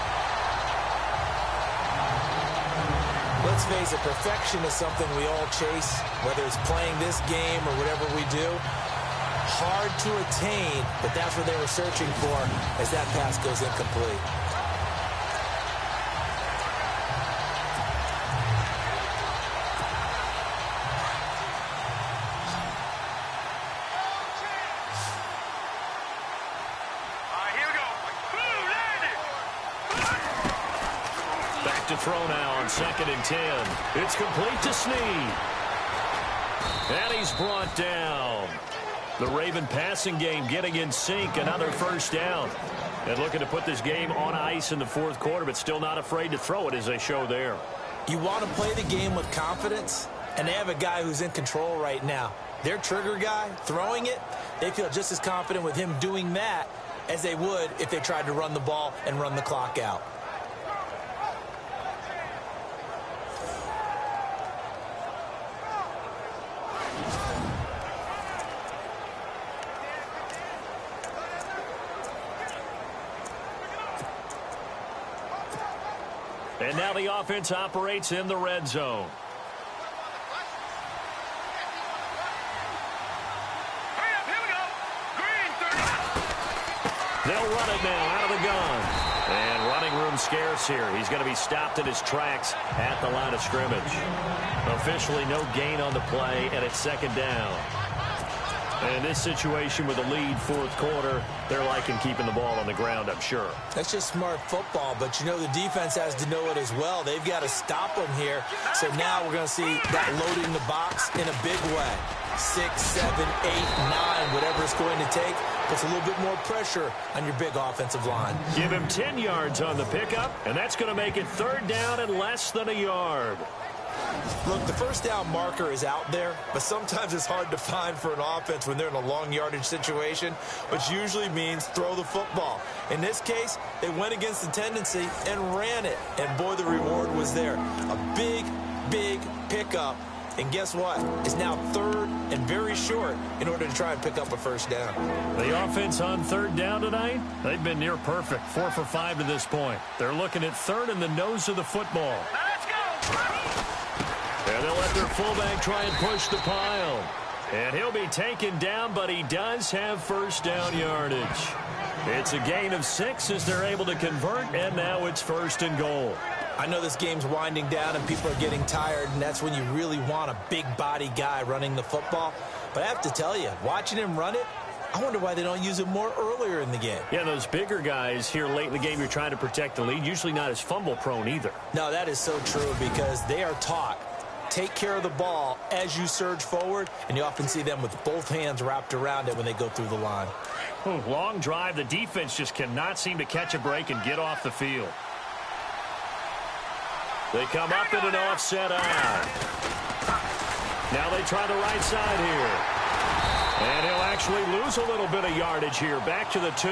Let's face it, perfection is something we all chase, whether it's playing this game or whatever we do. Hard to attain, but that's what they were searching for as that pass goes incomplete. to throw now on 2nd and 10. It's complete to Snead. And he's brought down. The Raven passing game getting in sync. Another first down. And looking to put this game on ice in the 4th quarter, but still not afraid to throw it as they show there. You want to play the game with confidence, and they have a guy who's in control right now. Their trigger guy, throwing it, they feel just as confident with him doing that as they would if they tried to run the ball and run the clock out. And now the offense operates in the red zone. They'll run it now out of the gun. And running room scarce here. He's going to be stopped in his tracks at the line of scrimmage. Officially no gain on the play, and it's 2nd down. And in this situation with a lead 4th quarter, they're liking keeping the ball on the ground, I'm sure. That's just smart football, but you know the defense has to know it as well. They've got to stop them here. So now we're going to see that loading the box in a big way. 6, 7, 8, 9, whatever it's going to take, puts a little bit more pressure on your big offensive line. Give him 10 yards on the pickup, and that's going to make it 3rd down and less than a yard. Look, the first down marker is out there, but sometimes it's hard to find for an offense when they're in a long yardage situation, which usually means throw the football. In this case, they went against the tendency and ran it, and boy, the reward was there. A big, big pickup, and guess what? It's now 3rd and very short in order to try and pick up a first down. The offense on 3rd down tonight, they've been near perfect, 4 for 5 to this point. They're looking at 3rd in the nose of the football. Let's go! And they'll let their fullback try and push the pile. And he'll be taken down, but he does have first down yardage. It's a gain of 6 as they're able to convert, and now it's 1st and goal. I know this game's winding down and people are getting tired, and that's when you really want a big body guy running the football. But I have to tell you, watching him run it, I wonder why they don't use it more earlier in the game. Yeah, those bigger guys here late in the game, you're trying to protect the lead, usually not as fumble prone either. No, that is so true because they are taught. Take care of the ball as you surge forward, and you often see them with both hands wrapped around it when they go through the line. Long drive. The defense just cannot seem to catch a break and get off the field. They come up in an offset eye. Now they try the right side here. And he'll actually lose a little bit of yardage here. Back to the 2.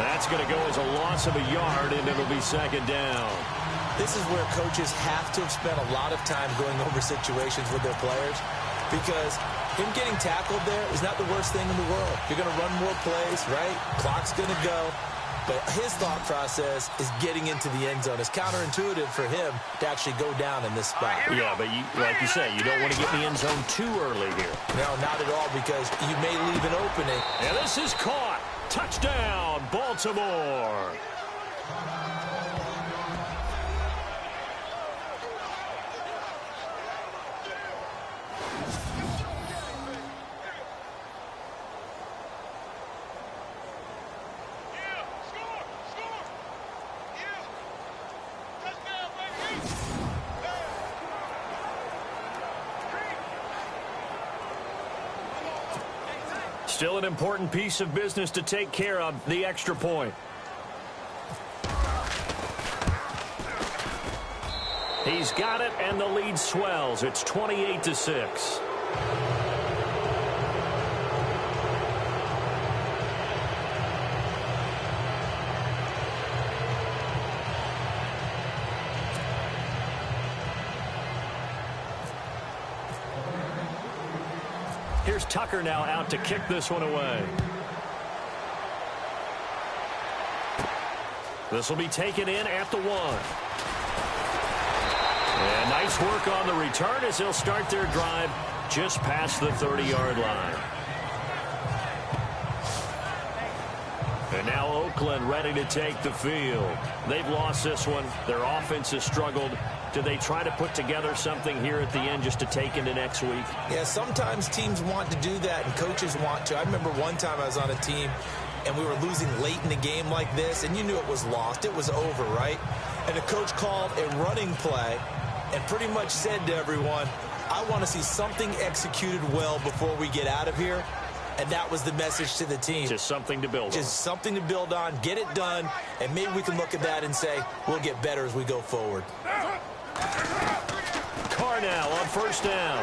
That's going to go as a loss of a yard, and it'll be 2nd down. This is where coaches have to have spent a lot of time going over situations with their players because him getting tackled there is not the worst thing in the world. You're going to run more plays, right? Clock's going to go. But his thought process is getting into the end zone. It's counterintuitive for him to actually go down in this spot. Yeah, but like you say, you don't want to get in the end zone too early here. No, not at all, because you may leave an opening. And this is caught. Touchdown, Baltimore. Still an important piece of business to take care of, the extra point. He's got it, and the lead swells. It's 28-6. Here's Tucker now out to kick this one away. This will be taken in at the 1. And nice work on the return as they'll start their drive just past the 30-yard line. And now Oakland ready to take the field. They've lost this one. Their offense has struggled. Do they try to put together something here at the end just to take into next week? Yeah, sometimes teams want to do that and coaches want to. I remember one time I was on a team and we were losing late in the game like this, and you knew it was lost. It was over, right? And the coach called a running play and pretty much said to everyone, I want to see something executed well before we get out of here. And that was the message to the team. Just something to build on. Just something to build on, get it done, and maybe we can look at that and say, we'll get better as we go forward. Carr now on first down.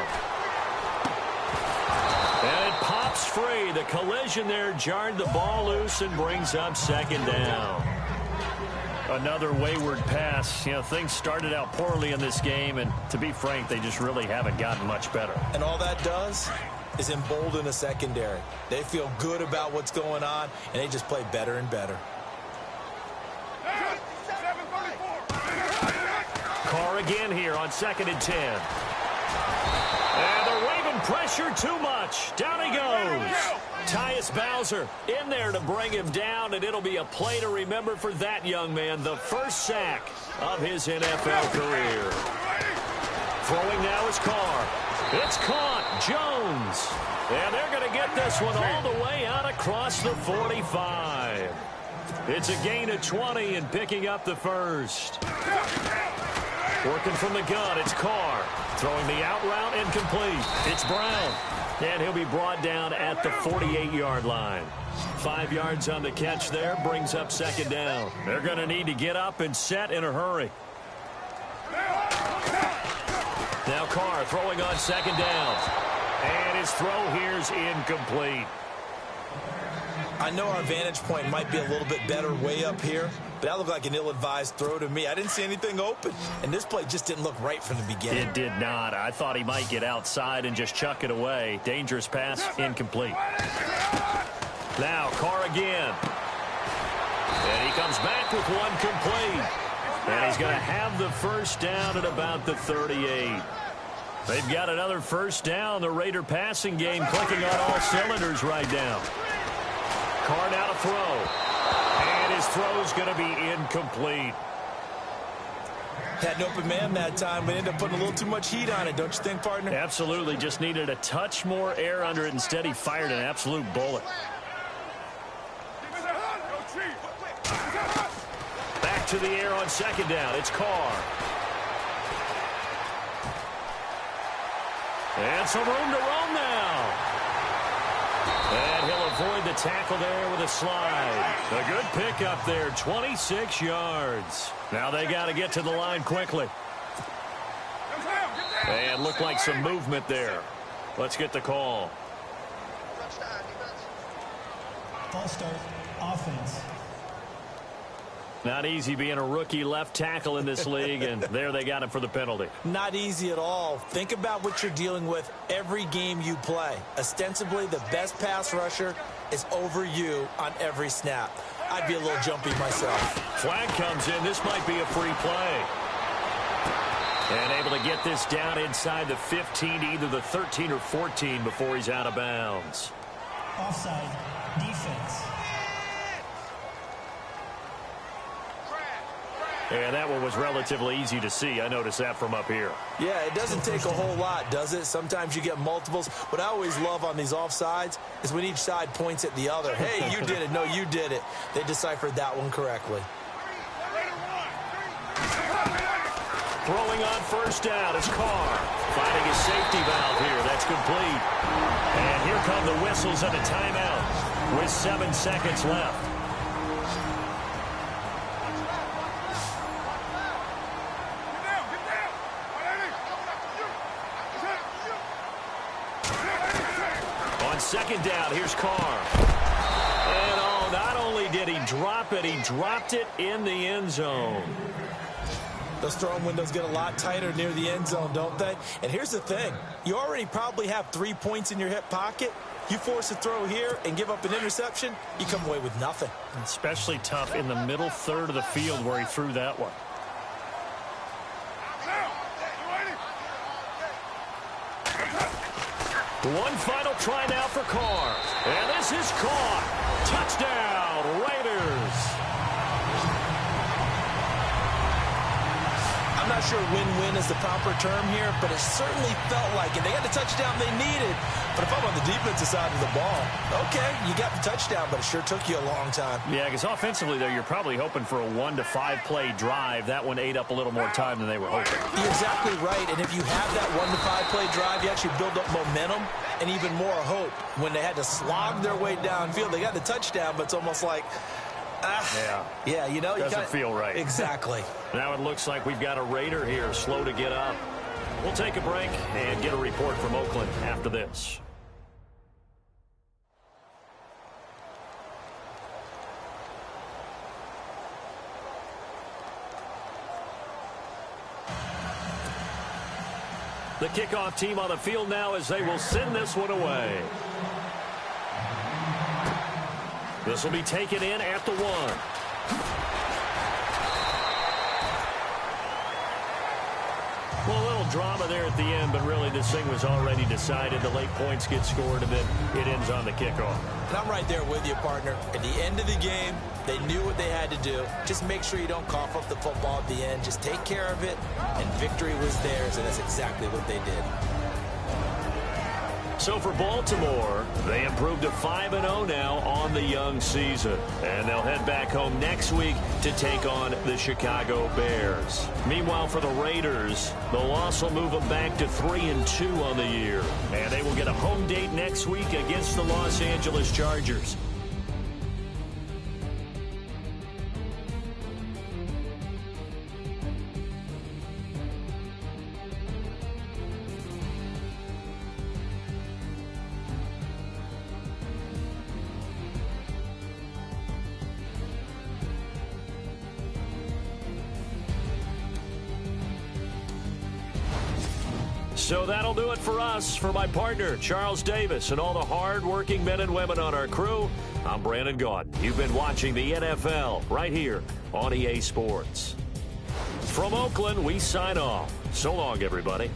And it pops free. The collision there jarred the ball loose and brings up second down. Another wayward pass. You know, things started out poorly in this game, and to be frank, they just really haven't gotten much better. And all that does is embolden a secondary. They feel good about what's going on, and they just play better and better. Carr again here on 2nd and 10. And the Raven pressure too much. Down he goes. Tyus Bowser in there to bring him down, and it'll be a play to remember for that young man. The first sack of his NFL career. Throwing now is Carr. It's caught. Jones. And they're going to get this one all the way out across the 45. It's a gain of 20 and picking up the first. Working from the gun, it's Carr. Throwing the out route incomplete. It's Brown. And he'll be brought down at the 48-yard line. 5 yards on the catch there, brings up second down. They're going to need to get up and set in a hurry. Now Carr throwing on second down. And his throw here's incomplete. I know our vantage point might be a little bit better way up here, but that looked like an ill-advised throw to me. I didn't see anything open, and this play just didn't look right from the beginning. It did not. I thought he might get outside and just chuck it away. Dangerous pass, incomplete. Now Carr again. And he comes back with one complete. And he's going to have the first down at about the 38. They've got another first down. The Raider passing game clicking on all cylinders right now. Carr now to throw. And his throw's going to be incomplete. Had an open man that time, but ended up putting a little too much heat on it, don't you think, partner? Absolutely. Just needed a touch more air under it. Instead, he fired an absolute bullet. Back to the air on second down. It's Carr. And some room to roam now. And he'll avoid the tackle there with a slide. A good pickup there, 26 yards. Now they got to get to the line quickly. And looked like some movement there. Let's get the call. Ball start, offense. Not easy being a rookie left tackle in this league, and there they got him for the penalty. Not easy at all. Think about what you're dealing with every game you play. Ostensibly, the best pass rusher is over you on every snap. I'd be a little jumpy myself. Flag comes in. This might be a free play. And able to get this down inside the 15 to either the 13 or 14 before he's out of bounds. Offside, defense. And that one was relatively easy to see. I noticed that from up here. Yeah, it doesn't take a whole lot, does it? Sometimes you get multiples. What I always love on these offsides is when each side points at the other. Hey, you did it. No, you did it. They deciphered that one correctly. Throwing on first down is Carr. Finding his safety valve here. That's complete. And here come the whistles and a timeout with 7 seconds left. Second down, here's Carr. And oh, not only did he drop it, he dropped it in the end zone. Those throwing windows get a lot tighter near the end zone, don't they? And here's the thing. You already probably have 3 points in your hip pocket. You force a throw here and give up an interception, you come away with nothing. Especially tough in the middle third of the field where he threw that one. One final try now for Carr. And this is caught. Touchdown, Raiders. I'm not not sure win-win is the proper term here, but it certainly felt like it. They got the touchdown they needed. But if I'm on the defensive side of the ball, okay, you got the touchdown, but it sure took you a long time. Yeah, because offensively, though, you're probably hoping for a 1 to 5 play drive. That one ate up a little more time than they were hoping. You're exactly right, and if you have that 1 to 5 play drive, you actually build up momentum and even more hope. When they had to slog their way downfield, they got the touchdown, but it's almost like, yeah, you know. Doesn't feel right. Exactly. Now it looks like we've got a Raider here, slow to get up. We'll take a break and get a report from Oakland after this. The kickoff team on the field now as they will send this one away. This will be taken in at the 1. Well, a little drama there at the end, but really this thing was already decided. The late points get scored, and then it ends on the kickoff. And I'm right there with you, partner. At the end of the game, they knew what they had to do. Just make sure you don't cough up the football at the end. Just take care of it, and victory was theirs, and that's exactly what they did. So for Baltimore, they improved to 5-0 now on the young season. And they'll head back home next week to take on the Chicago Bears. Meanwhile, for the Raiders, the loss will move them back to 3-2 on the year. And they will get a home date next week against the Los Angeles Chargers. So that'll do it for us. For my partner, Charles Davis, and all the hard-working men and women on our crew, I'm Brandon Gaudin. You've been watching the NFL right here on EA Sports. From Oakland, we sign off. So long, everybody.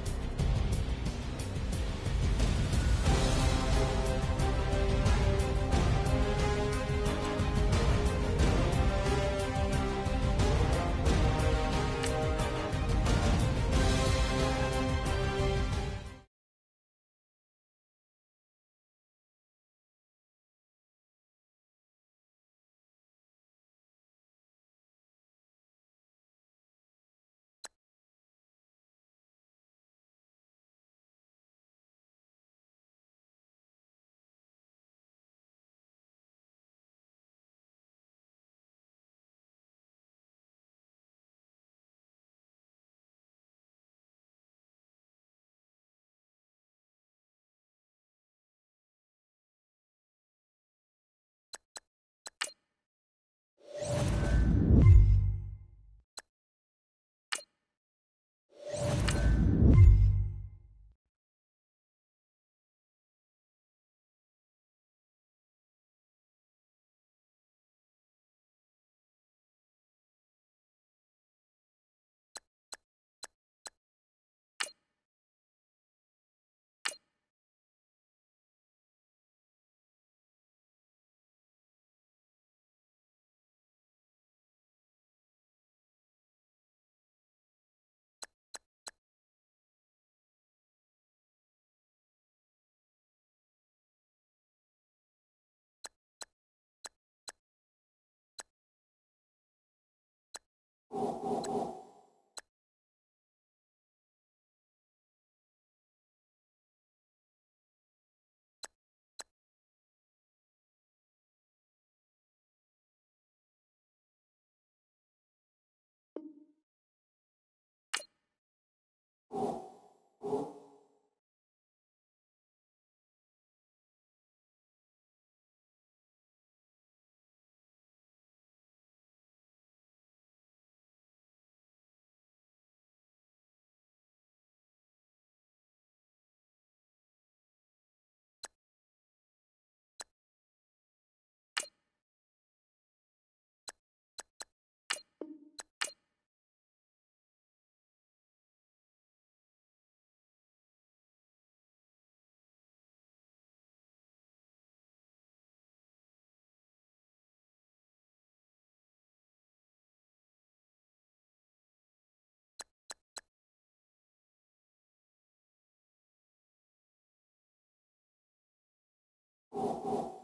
Bye.